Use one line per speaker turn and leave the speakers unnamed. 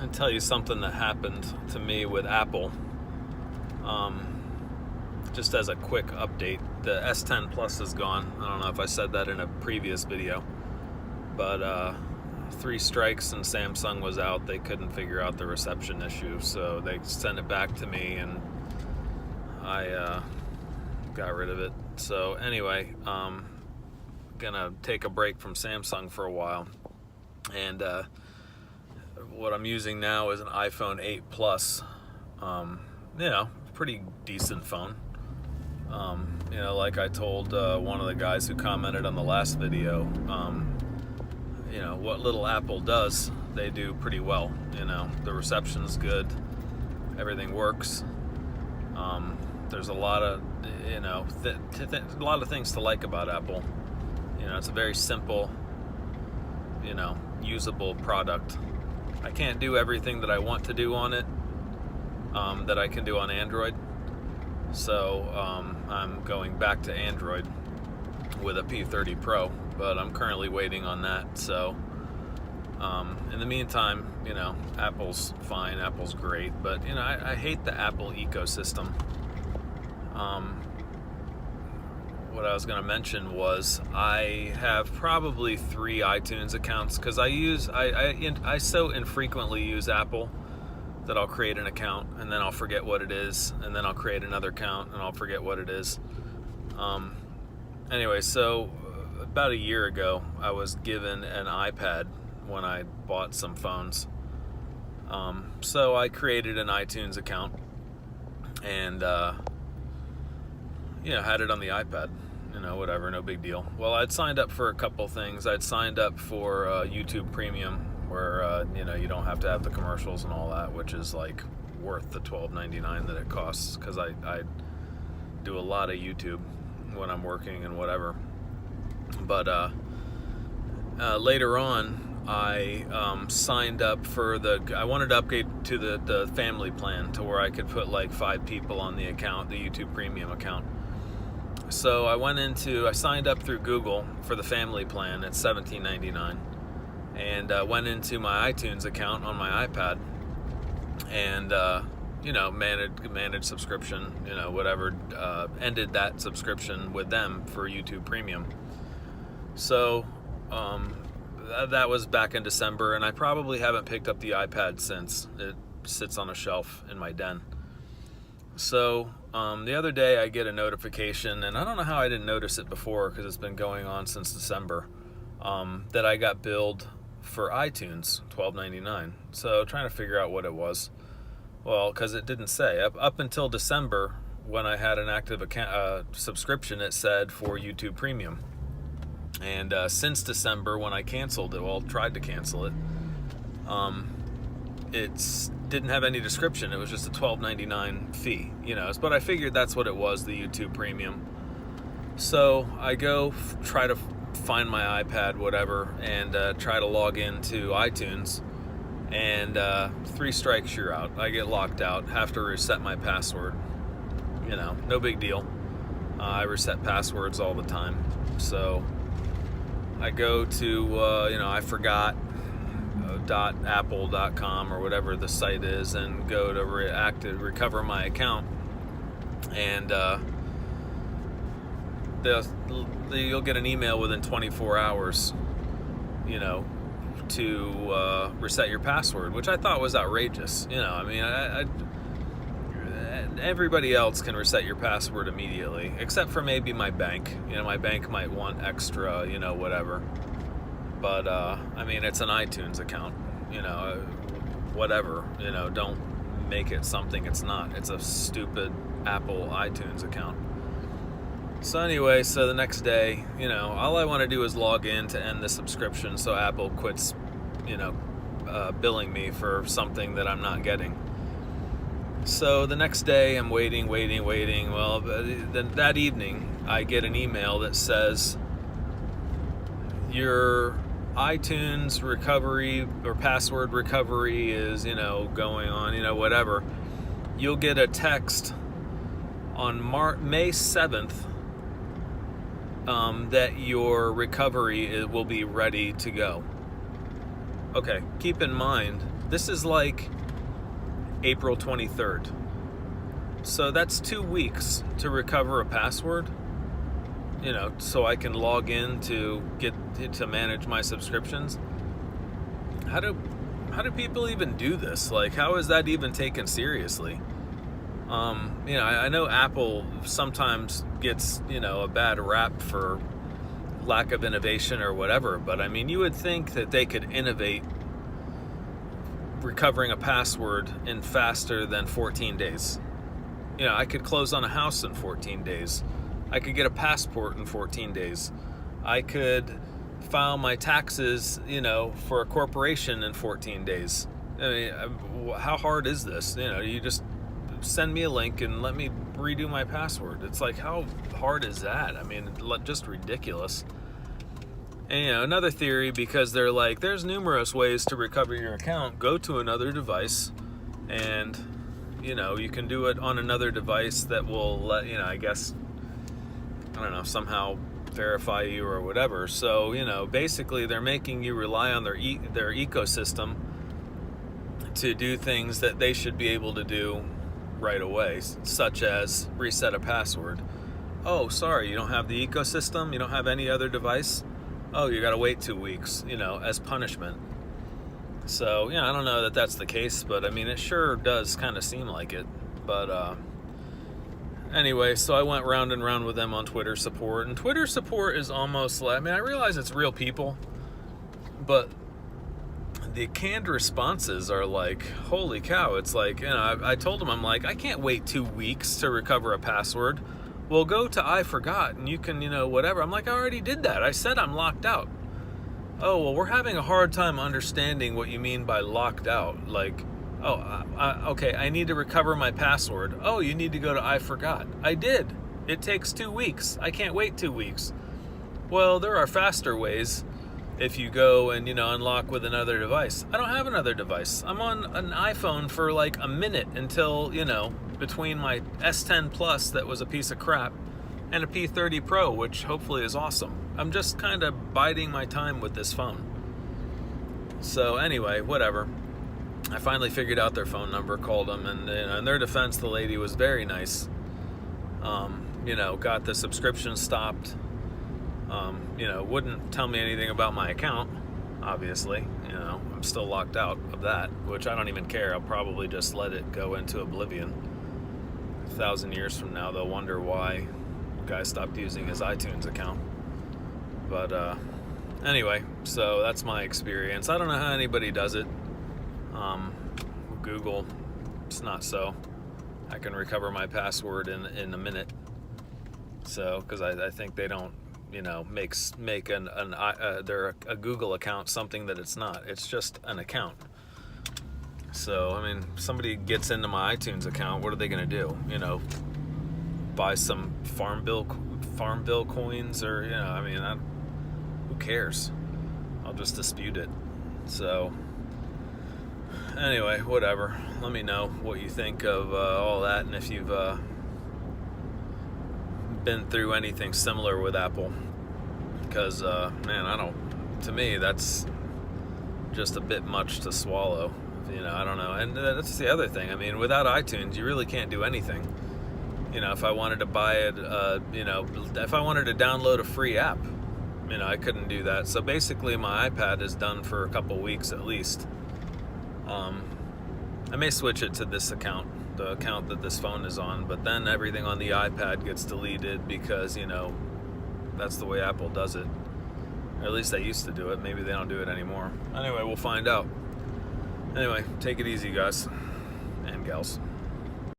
and tell you something that happened to me with Apple. Just as a quick update, the S10 Plus is gone. I don't know if I said that in a previous video, but 3 strikes and Samsung was out. They couldn't figure out the reception issue, so they sent it back to me, and I got rid of it. So anyway, gonna take a break from Samsung for a while, and what I'm using now is an iPhone 8 Plus. Pretty decent phone. Like I told one of the guys who commented on the last video, what little Apple does, they do pretty well. The reception's good, everything works. There's a lot of, a lot of things to like about Apple. It's a very simple, usable product. I can't do everything that I want to do on it, that I can do on Android. So I'm going back to Android with a P30 Pro, but I'm currently waiting on that. So in the meantime, Apple's fine, Apple's great, but I hate the Apple ecosystem. What I was going to mention was I have probably 3 iTunes accounts, because I so infrequently use Apple that I'll create an account and then I'll forget what it is, and then I'll create another account and I'll forget what it is. Anyway, so about a year ago, I was given an iPad when I bought some phones. So I created an iTunes account and had it on the iPad. Whatever, no big deal. Well, I'd signed up for a couple things. I'd signed up for YouTube Premium, where you don't have to have the commercials and all that, which is like worth the $12.99 that it costs, because I do a lot of YouTube when I'm working and whatever. But later on, I signed up for I wanted to upgrade to the family plan, to where I could put like 5 people on the account, the YouTube Premium account. So I signed up through Google for the family plan at $17.99, and went into my iTunes account on my iPad, and managed subscription, whatever, ended that subscription with them for YouTube Premium. So that was back in December, and I probably haven't picked up the iPad since. It sits on a shelf in my den. So the other day I get a notification, and I don't know how I didn't notice it before, because it's been going on since December, that I got billed for iTunes, $12.99. So trying to figure out what it was. Well, because it didn't say. Up until December, when I had an active account, subscription, it said for YouTube Premium. And since December, when I canceled it, tried to cancel it, it didn't have any description. It was just a $12.99 fee, but I figured that's what it was, the YouTube Premium. So I go try to find my iPad, whatever, and try to log into iTunes, and 3 strikes, you're out. I get locked out, have to reset my password. No big deal. I reset passwords all the time. So I go to I forgot .apple.com or whatever the site is, and go to recover my account, and you'll get an email within 24 hours, to reset your password, which I thought was outrageous. Everybody else can reset your password immediately, except for maybe my bank. My bank might want extra, whatever. But it's an iTunes account, whatever, don't make it something it's not. It's a stupid Apple iTunes account. So anyway, the next day, all I want to do is log in to end the subscription, so Apple quits, billing me for something that I'm not getting. So the next day, I'm waiting. Well, then that evening, I get an email that says, your iTunes recovery or password recovery is, going on, whatever. You'll get a text on May 7th that your recovery will be ready to go. Okay, keep in mind, This is like April 23rd. So that's 2 weeks to recover a password, so I can log in to manage my subscriptions. How do people even do this? Like, how is that even taken seriously? I know Apple sometimes gets, a bad rap for lack of innovation or whatever, but I mean, you would think that they could innovate recovering a password in faster than 14 days. I could close on a house in 14 days. I could get a passport in 14 days. I could file my taxes, for a corporation in 14 days. I mean, how hard is this? You just send me a link and let me redo my password. It's like, how hard is that? I mean, just ridiculous. And another theory, because they're like, there's numerous ways to recover your account. Go to another device, and you can do it on another device that will let somehow verify you or whatever. So basically they're making you rely on their ecosystem to do things that they should be able to do right away, such as reset a password. Oh, sorry, you don't have the ecosystem? You don't have any other device? Oh, you gotta wait 2 weeks, as punishment. So, I don't know that that's the case, but I mean, it sure does kind of seem like it. But anyway, so I went round and round with them on Twitter support, and Twitter support is almost like, I realize it's real people, but the canned responses are like, holy cow. It's like, I told them, I'm like, I can't wait 2 weeks to recover a password. Well, go to I forgot and you can, whatever. I'm like, I already did that. I said I'm locked out. Oh, well, we're having a hard time understanding what you mean by locked out. Like, okay, I need to recover my password. Oh, you need to go to I forgot. I did. It takes 2 weeks. I can't wait 2 weeks. Well, there are faster ways. If you go and, unlock with another device. I don't have another device. I'm on an iPhone for like a minute until, between my S10 Plus that was a piece of crap and a P30 Pro, which hopefully is awesome. I'm just kind of biding my time with this phone. So anyway, whatever. I finally figured out their phone number, called them, and in their defense, the lady was very nice. Got the subscription stopped. Wouldn't tell me anything about my account, obviously. I'm still locked out of that, which I don't even care. I'll probably just let it go into oblivion. 1,000 years from now, they'll wonder why the guy stopped using his iTunes account. But anyway, so that's my experience. I don't know how anybody does it. Google, it's not so. I can recover my password in a minute. So, because I think they don't, make a Google account something that it's not. It's just an account. So, somebody gets into my iTunes account, what are they going to do? Buy some farm bill coins, or who cares? I'll just dispute it. So, anyway, whatever. Let me know what you think of all that, and if you've been through anything similar with Apple, because to me that's just a bit much to swallow. I don't know. And that's the other thing. Without iTunes, you really can't do anything. If I wanted to buy it, if I wanted to download a free app, I couldn't do that. So basically my iPad is done for a couple weeks at least. I may switch it to this account, the account that this phone is on, but then everything on the iPad gets deleted because, that's the way Apple does it. Or at least they used to do it. Maybe they don't do it anymore. Anyway, we'll find out. Anyway, take it easy, guys and gals.